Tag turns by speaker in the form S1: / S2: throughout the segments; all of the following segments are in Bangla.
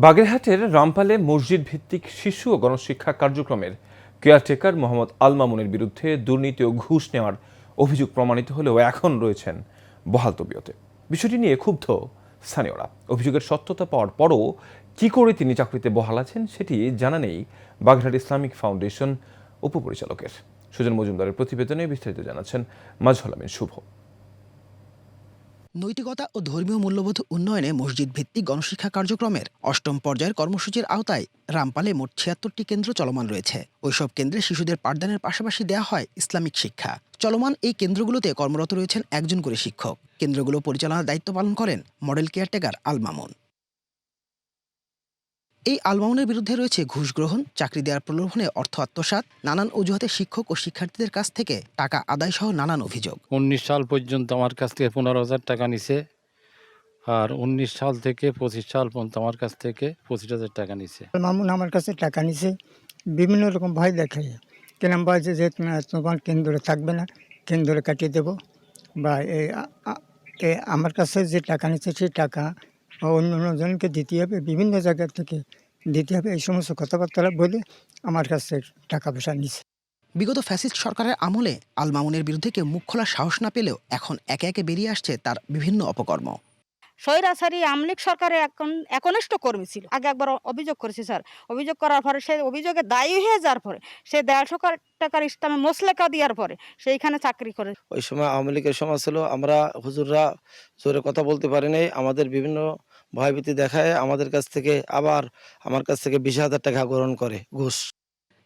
S1: বাগেরহাটের রামপালে মসজিদ ভিত্তিক শিশু ও গণশিক্ষা কার্যক্রমের কেয়ারটেকার মোহাম্মদ আল মামুনের বিরুদ্ধে দুর্নীতি ও ঘুষ নেওয়ার অভিযোগ প্রমাণিত হলেও এখন রয়েছেন বহাল তবিয়তে। বিষয়টি নিয়ে ক্ষুব্ধ স্থানীয়রা। অভিযোগের সত্যতা পাওয়ার পরও কি করে তিনি চাকরিতে বহাল আছেন সেটি জানা নেই বাগেরহাট ইসলামিক ফাউন্ডেশন উপপরিচালকের। সুজন মজুমদারের প্রতিবেদনে বিস্তারিত জানাচ্ছেন মাজহারুল আমিন শুভ।
S2: নৈতিকতা ও ধর্মীয় মূল্যবোধ উন্নয়নে মসজিদ ভিত্তিক গণশিক্ষা কার্যক্রমের ৮ম পর্যায়ের কর্মসূচির আওতায় রামপালে মোট ৭৬টি কেন্দ্র চলমান রয়েছে। ওইসব কেন্দ্রে শিশুদের পাঠদানের পাশাপাশি দেওয়া হয় ইসলামিক শিক্ষা। চলমান এই কেন্দ্রগুলোতে কর্মরত রয়েছেন একজন করে শিক্ষক। কেন্দ্রগুলো পরিচালনার দায়িত্ব পালন করেন মডেল কেয়ারটেকার আল মামুন। এই আল মামুনের বিরুদ্ধে রয়েছে ঘুষ গ্রহণ, চাকরি দেওয়ার প্রলোভনে অর্থ আত্মসাৎ, নানান অজুহাতে শিক্ষক ও শিক্ষার্থীদের কাছ থেকে টাকা আদায় সহ নানান অভিযোগ।
S3: 19 সাল পর্যন্ত আমার কাছ থেকে 15,000 টাকা নিছে, আর 19 সাল থেকে 25 সাল পর্যন্ত আমার কাছ থেকে 25,000 টাকা নিছে।
S4: মামুন আমার কাছে টাকা নিছে, বিভিন্ন রকম ভয় দেখায়, কেন বলছে যে তোমার কেন্দ্রে থাকবে না, কেন্দ্রে কাটিয়ে দেবো, বা আমার কাছে যে টাকা নিচ্ছে সেই টাকা অন্য অন্যজনকে দিতে হবে, বিভিন্ন জায়গা থেকে দিতে হবে, এই সমস্ত কথাবার্তা বলে আমার কাছে টাকা পয়সা নিচ্ছে।
S2: বিগত ফ্যাসিস্ট সরকারের আমলে আল মামুনের বিরুদ্ধে কেউ মুখ খোলার সাহস না পেলেও এখন একে একে বেরিয়ে আসছে তার বিভিন্ন অপকর্ম।
S5: স্বৈরাচারী আমলিক সরকারের একনিষ্ঠ কর্মী ছিল। আগে একবার অভিযোগ করেছি স্যার, অভিযোগ করার পরে সে অভিযোগে দায়ী হয়ে যাওয়ার পরে সে 150 টাকার ইসলামে মোসলেকা দেওয়ার পরে সেইখানে চাকরি করে।
S6: ওই সময় আওয়ামী লীগের সময় ছিল, আমরা হুজুররা জোরে কথা বলতে পারি নাই, আমাদের বিভিন্ন ভয়ভীতি দেখায় আমাদের কাছ থেকে আবার আমার কাছ থেকে 20,000 টাকা গ্রহণ করে ঘুষ।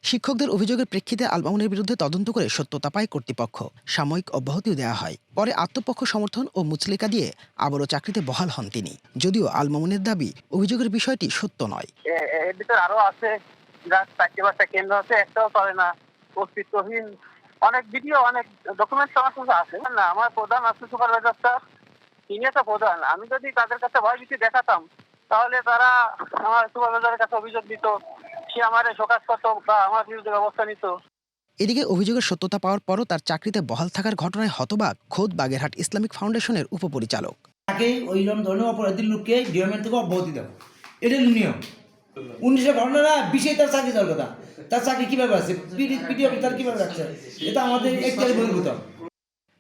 S2: শিক্ষকদের অভিযোগের প্রেক্ষিতে আল মামুনের বিরুদ্ধে তদন্ত করে সত্যতা পায় কর্তৃপক্ষ। সাময়িক অব্যাহতিও দেওয়া হয়। পরে আত্মপক্ষ সমর্থন ও মুচলেকা দিয়ে আবারও চাকরিতে বহাল হন তিনি। যদিও আল মামুনের দাবি অভিযোগের বিষয়টি সত্য নয়।
S7: এর ভিতর আরো আছে, চারটি কেন্দ্র আছে, একটাও চলে না, অস্তিত্বহীন অনেক ভিডিও, অনেক ডকুমেন্ট সমস্যা আছে। না, আমার প্রধান আছে সুপারভাইজারটা, তিনি একটা প্রধান। আমি যদি তাদের কাছে ভয়ভীতি দেখাতাম তাহলে তারা আমার সুপারভাইজারের কাছে অভিযোগ দিত, সে আমার শোকাজ করত বা আমার বিরুদ্ধে ব্যবস্থা নিত।
S2: এদিকে অভিযোগের সত্যতা পাওয়ার পরও তার চাকরিতে বহাল থাকার ঘটনায় হতবাক খোদ বাগেরহাট ইসলামিক ফাউন্ডেশনের উপপরিচালক।
S8: তাকে ওই ধরনের অপরাধীর লোককে ডিপার্টমেন্ট থেকে অব্যাহতি দেবো, এটা নিয়ম। 19 ঘটনা 20 তার চাকরি দেওয়ার কথা, তার চাকরি কিভাবে আছে, পিডি অফিসার কিভাবে রাখছে, এটা আমাদের একটাই বহির্ভূত।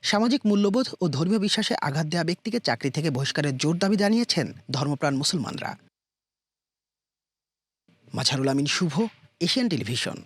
S2: সামাজিক মূল্যবোধ ও ধর্মীয় বিশ্বাসে আঘাত দেওয়া ব্যক্তিকে চাকরি থেকে বহিষ্কারের জোর দাবি জানিয়েছেন ধর্মপ্রাণ মুসলমানরা। মাজহারুল আমিন শুভ, এশিয়ান টেলিভিশন।